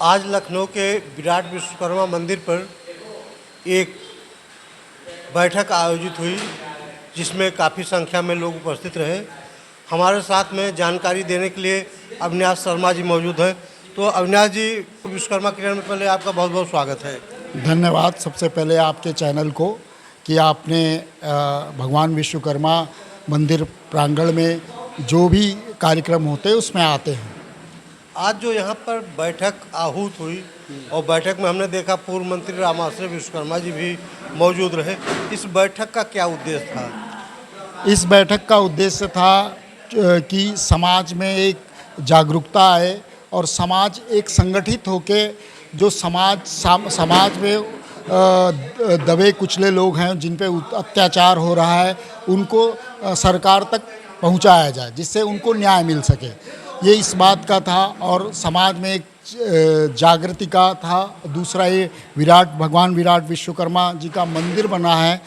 आज लखनऊ के विराट विश्वकर्मा मंदिर पर एक बैठक आयोजित हुई जिसमें काफ़ी संख्या में लोग उपस्थित रहे। हमारे साथ में जानकारी देने के लिए अविनाश शर्मा जी मौजूद हैं। तो अविनाश जी, विश्वकर्मा किरण में पहले आपका बहुत बहुत स्वागत है। धन्यवाद सबसे पहले आपके चैनल को कि आपने भगवान विश्वकर्मा मंदिर प्रांगण में जो भी कार्यक्रम होते हैं उसमें आते हैं। आज जो यहाँ पर बैठक आहूत हुई और बैठक में हमने देखा पूर्व मंत्री रामाश्रय विश्वकर्मा जी भी मौजूद रहे। इस बैठक का क्या उद्देश्य था? इस बैठक का उद्देश्य था कि समाज में एक जागरूकता आए और समाज एक संगठित होके जो समाज में दबे कुचले लोग हैं जिन पे अत्याचार हो रहा है उनको सरकार तक पहुंचाया जाए जिससे उनको न्याय मिल सके। ये इस बात का था और समाज में एक जागृति का था। दूसरा, ये भगवान विराट विश्वकर्मा जी का मंदिर बना है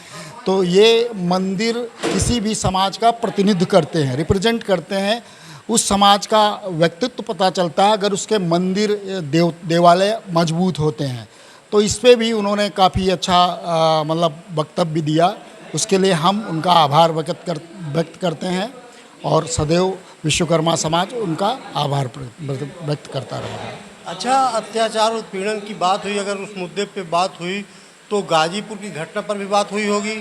तो ये मंदिर किसी भी समाज का प्रतिनिधित्व करते हैं, रिप्रेजेंट करते हैं। उस समाज का व्यक्तित्व पता चलता है अगर उसके मंदिर देवालय मजबूत होते हैं। तो इस पे भी उन्होंने काफ़ी अच्छा मतलब वक्तव्य दिया। उसके लिए हम उनका आभार व्यक्त करते हैं और सदैव विश्वकर्मा समाज उनका आभार व्यक्त करता रहेगा। अच्छा, अत्याचार उत्पीड़न की बात हुई, अगर उस मुद्दे पे बात हुई तो गाजीपुर की घटना पर भी बात हुई होगी।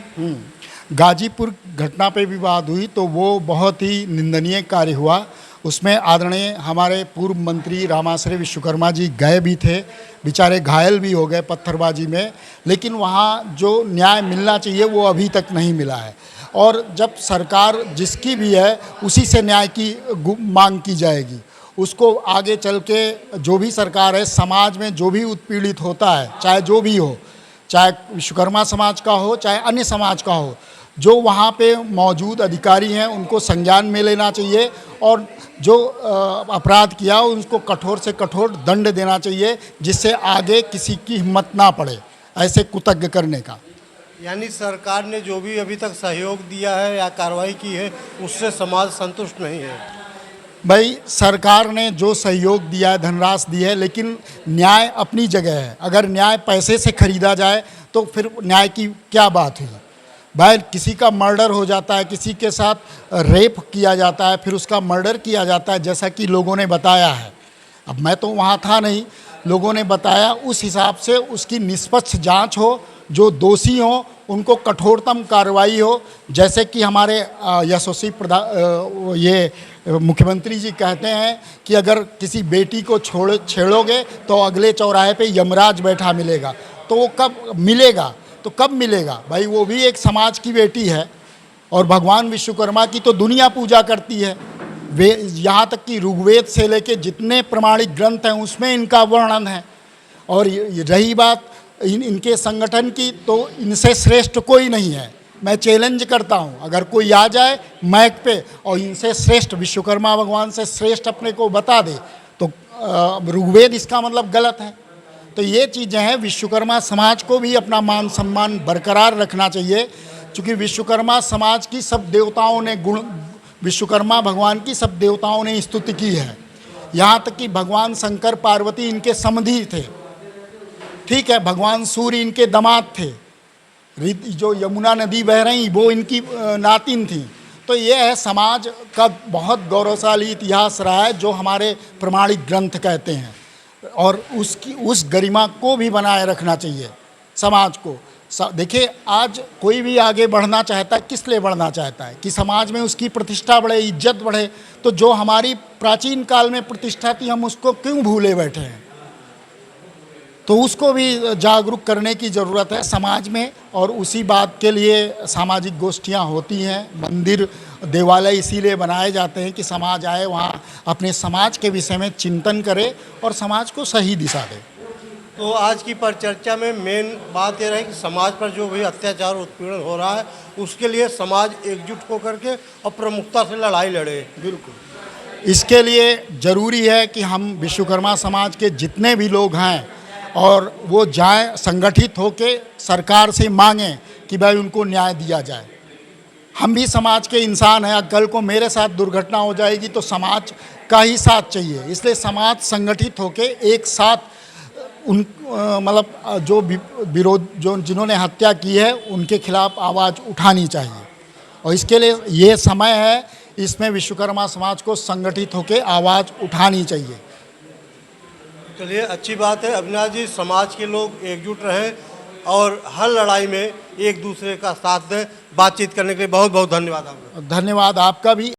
गाजीपुर घटना पे भी बात हुई तो वो बहुत ही निंदनीय कार्य हुआ। उसमें आदरणीय हमारे पूर्व मंत्री रामाश्रय विश्वकर्मा जी गए भी थे, बेचारे घायल भी हो गए पत्थरबाजी में, लेकिन वहाँ जो न्याय मिलना चाहिए वो अभी तक नहीं मिला है। और जब सरकार जिसकी भी है उसी से न्याय की मांग की जाएगी। उसको आगे चल के जो भी सरकार है, समाज में जो भी उत्पीड़ित होता है, चाहे जो भी हो, चाहे विश्वकर्मा समाज का हो चाहे अन्य समाज का हो, जो वहाँ पे मौजूद अधिकारी हैं उनको संज्ञान में लेना चाहिए और जो अपराध किया उसको कठोर से कठोर दंड देना चाहिए जिससे आगे किसी की हिम्मत ना पड़े ऐसे कुतज्ञ करने का। यानी सरकार ने जो भी अभी तक सहयोग दिया है या कार्रवाई की है उससे समाज संतुष्ट नहीं है। भाई, सरकार ने जो सहयोग दिया है, धनराशि दी है, लेकिन न्याय अपनी जगह है। अगर न्याय पैसे से खरीदा जाए तो फिर न्याय की क्या बात हुई। भाई, किसी का मर्डर हो जाता है, किसी के साथ रेप किया जाता है, फिर उसका मर्डर किया जाता है, जैसा कि लोगों ने बताया है। अब मैं तो वहाँ था नहीं, लोगों ने बताया, उस हिसाब से उसकी निष्पक्ष जांच हो, जो दोषी हो उनको कठोरतम कार्रवाई हो। जैसे कि हमारे यशस्वी ये मुख्यमंत्री जी कहते हैं कि अगर किसी बेटी को छेड़ोगे तो अगले चौराहे पे यमराज बैठा मिलेगा। तो वो कब मिलेगा? तो कब मिलेगा भाई? वो भी एक समाज की बेटी है और भगवान विश्वकर्मा की तो दुनिया पूजा करती है। वे यहाँ तक कि ऋग्वेद से लेके जितने प्रमाणिक ग्रंथ हैं उसमें इनका वर्णन है। और रही बात इनके संगठन की, तो इनसे श्रेष्ठ कोई नहीं है। मैं चैलेंज करता हूँ, अगर कोई आ जाए माइक पे और इनसे श्रेष्ठ, विश्वकर्मा भगवान से श्रेष्ठ अपने को बता दे तो ऋग्वेद इसका मतलब गलत है। तो ये चीज़ें हैं, विश्वकर्मा समाज को भी अपना मान सम्मान बरकरार रखना चाहिए, क्योंकि विश्वकर्मा समाज की सब देवताओं ने विश्वकर्मा भगवान की सब देवताओं ने स्तुति की है। यहाँ तक कि भगवान शंकर पार्वती इनके समधी थे, ठीक है, भगवान सूर्य इनके दामाद थे, जो यमुना नदी बह रही वो इनकी नातिन थी। तो ये है, समाज का बहुत गौरवशाली इतिहास रहा है जो हमारे प्रमाणिक ग्रंथ कहते हैं, और उस गरिमा को भी बनाए रखना चाहिए समाज को। देखिए, आज कोई भी आगे बढ़ना चाहता है, किस लिए बढ़ना चाहता है? कि समाज में उसकी प्रतिष्ठा बढ़े, इज्जत बढ़े। तो जो हमारी प्राचीन काल में प्रतिष्ठा थी हम उसको क्यों भूले बैठे हैं? तो उसको भी जागरूक करने की ज़रूरत है समाज में, और उसी बात के लिए सामाजिक गोष्ठियाँ होती हैं। मंदिर देवालय इसीलिए बनाए जाते हैं कि समाज आए, वहाँ अपने समाज के विषय में चिंतन करे और समाज को सही दिशा दे। तो आज की परिचर्चा में मेन बात यह रही कि समाज पर जो भी अत्याचार उत्पीड़न हो रहा है उसके लिए समाज एकजुट होकर के और प्रमुखता से लड़ाई लड़े। बिल्कुल, इसके लिए ज़रूरी है कि हम विश्वकर्मा समाज के जितने भी लोग हैं और वो जाएं, संगठित होके सरकार से मांगें कि भाई उनको न्याय दिया जाए। हम भी समाज के इंसान हैं, कल को मेरे साथ दुर्घटना हो जाएगी तो समाज का ही साथ चाहिए। इसलिए समाज संगठित होके एक साथ मतलब जो विरोध जो जिन्होंने हत्या की है उनके खिलाफ आवाज़ उठानी चाहिए और इसके लिए ये समय है, इसमें विश्वकर्मा समाज को संगठित होकर आवाज़ उठानी चाहिए। चलिए, अच्छी बात है अविनाश जी, समाज के लोग एकजुट रहें और हर लड़ाई में एक दूसरे का साथ दें। बातचीत करने के लिए बहुत बहुत धन्यवाद आपका। धन्यवाद आपका भी।